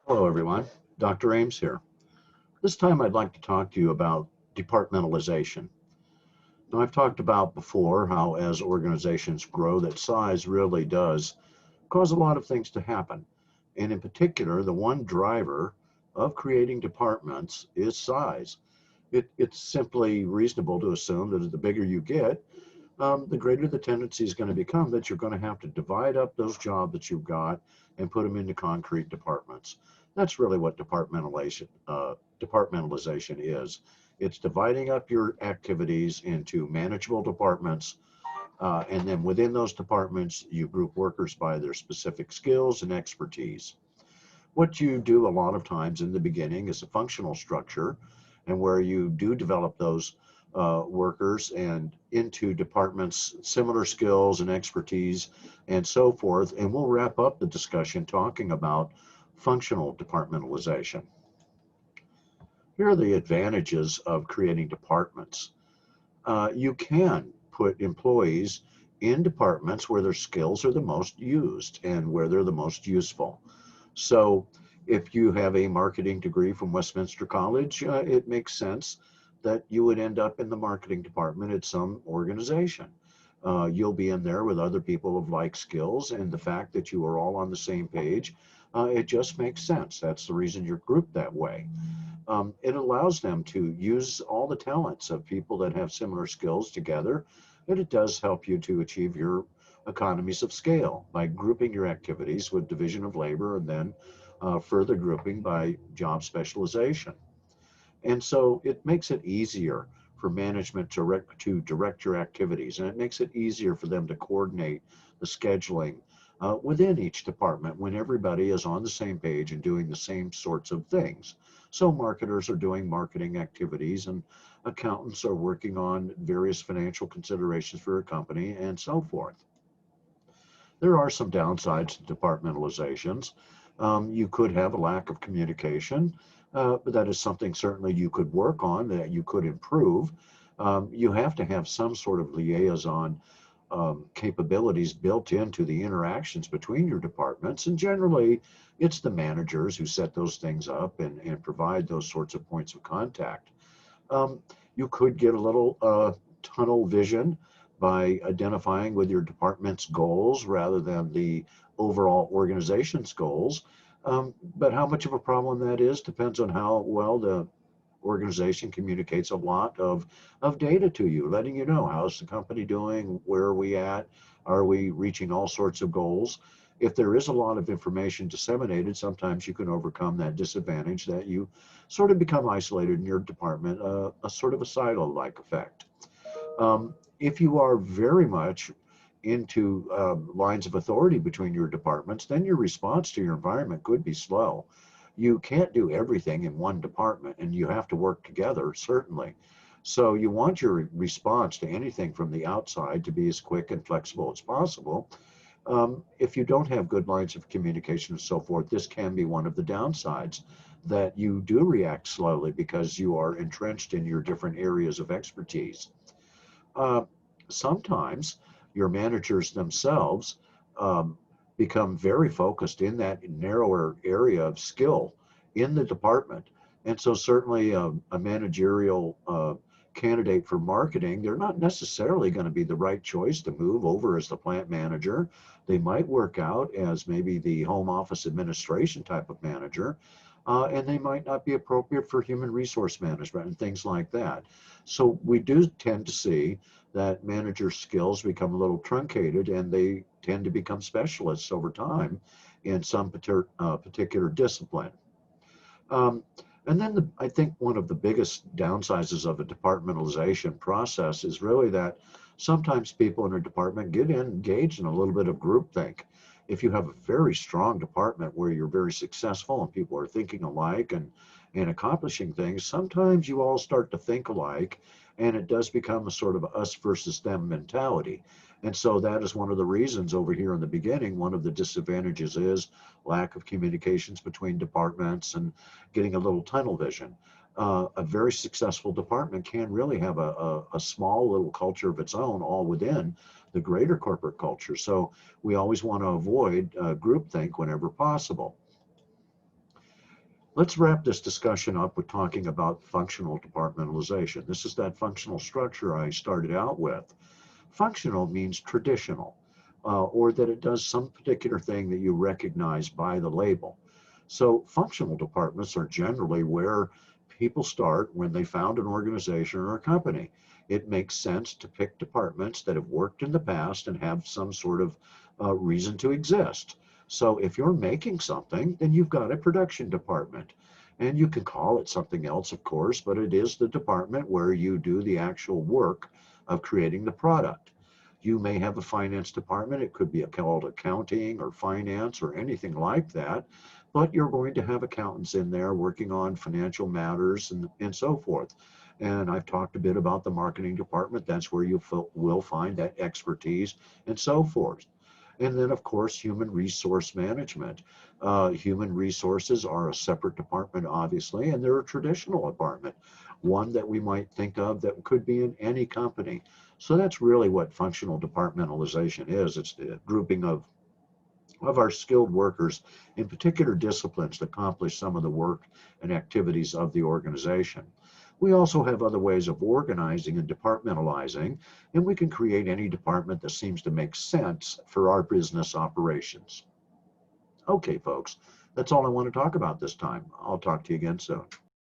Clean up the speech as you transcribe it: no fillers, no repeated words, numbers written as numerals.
Hello, everyone. Dr. Ames here. This time I'd like to talk to you about departmentalization. Now, I've talked about before how as organizations grow, that size really does cause a lot of things to happen. And in particular, the one driver of creating departments is size. It's simply reasonable to assume that the bigger you get, the greater the tendency is going to become that you're going to have to divide up those jobs that you've got and put them into concrete departments. That's really what departmentalization is. It's dividing up your activities into manageable departments, and then within those departments, you group workers by their specific skills and expertise. What you do a lot of times in the beginning is a functional structure, and where you do develop those workers and into departments, similar skills and expertise, and so forth. And we'll wrap up the discussion talking about functional departmentalization. Here are the advantages of creating departments. You can put employees in departments where their skills are the most used and where they're the most useful. So if you have a marketing degree from Westminster College, it makes sense that you would end up in the marketing department at some organization. You'll be in there with other people of like skills, and the fact that you are all on the same page, it just makes sense. That's the reason you're grouped that way. It allows them to use all the talents of people that have similar skills together, and it does help you to achieve your economies of scale by grouping your activities with division of labor and then further grouping by job specialization. And so it makes it easier for management to direct your activities, and it makes it easier for them to coordinate the scheduling within each department when everybody is on the same page and doing the same sorts of things. So marketers are doing marketing activities, and accountants are working on various financial considerations for a company, and so forth. There are some downsides to departmentalizations. You could have a lack of communication, but that is something certainly you could work on, that you could improve. You have to have some sort of liaison capabilities built into the interactions between your departments. And generally, it's the managers who set those things up and provide those sorts of points of contact. Um, you could get a little tunnel vision by identifying with your department's goals rather than the overall organization's goals. But how much of a problem that is depends on how well the organization communicates a lot of data to you, letting you know how's the company doing, where are we at, are we reaching all sorts of goals. If there is a lot of information disseminated, sometimes you can overcome that disadvantage that you sort of become isolated in your department, a sort of a silo-like effect. If you are very much into lines of authority between your departments, then your response to your environment could be slow. You can't do everything in one department, and you have to work together, certainly. So you want your response to anything from the outside to be as quick and flexible as possible. If you don't have good lines of communication and so forth, this can be one of the downsides, that you do react slowly because you are entrenched in your different areas of expertise. Uh, Sometimes your managers themselves um, become very focused in that narrower area of skill in the department. And so, certainly, a managerial candidate for marketing, they're not necessarily going to be the right choice to move over as the plant manager. They might work out as maybe the home office administration type of manager, and they might not be appropriate for human resource management and things like that. So we do tend to see that manager skills become a little truncated, and they tend to become specialists over time in some particular discipline. Um, and then I think one of the biggest downsizes of a departmentalization process is really that sometimes people in a department get engaged in a little bit of groupthink. If you have a very strong department where you're very successful and people are thinking alike and accomplishing things, sometimes you all start to think alike, and it does become a sort of us versus them mentality. And so that is one of the reasons over here in the beginning, one of the disadvantages is lack of communications between departments and getting a little tunnel vision. A very successful department can really have a small little culture of its own all within the greater corporate culture. So we always want to avoid groupthink whenever possible. Let's wrap this discussion up with talking about functional departmentalization. This is that functional structure I started out with. Functional means traditional, or that it does some particular thing that you recognize by the label. So functional departments are generally where people start when they found an organization or a company. It makes sense to pick departments that have worked in the past and have some sort of reason to exist. So if you're making something, then you've got a production department. And you can call it something else, of course, but it is the department where you do the actual work of creating the product. You may have a finance department. It could be called accounting or finance or anything like that, but you're going to have accountants in there working on financial matters and so forth. And I've talked a bit about the marketing department. That's where you will find that expertise and so forth. And then, of course, human resource management. Human resources are a separate department, obviously, and they're a traditional department, one that we might think of that could be in any company. So that's really what functional departmentalization is. It's the grouping of our skilled workers in particular disciplines to accomplish some of the work and activities of the organization. We also have other ways of organizing and departmentalizing, and we can create any department that seems to make sense for our business operations. Okay, folks, that's all I want to talk about this time. I'll talk to you again soon.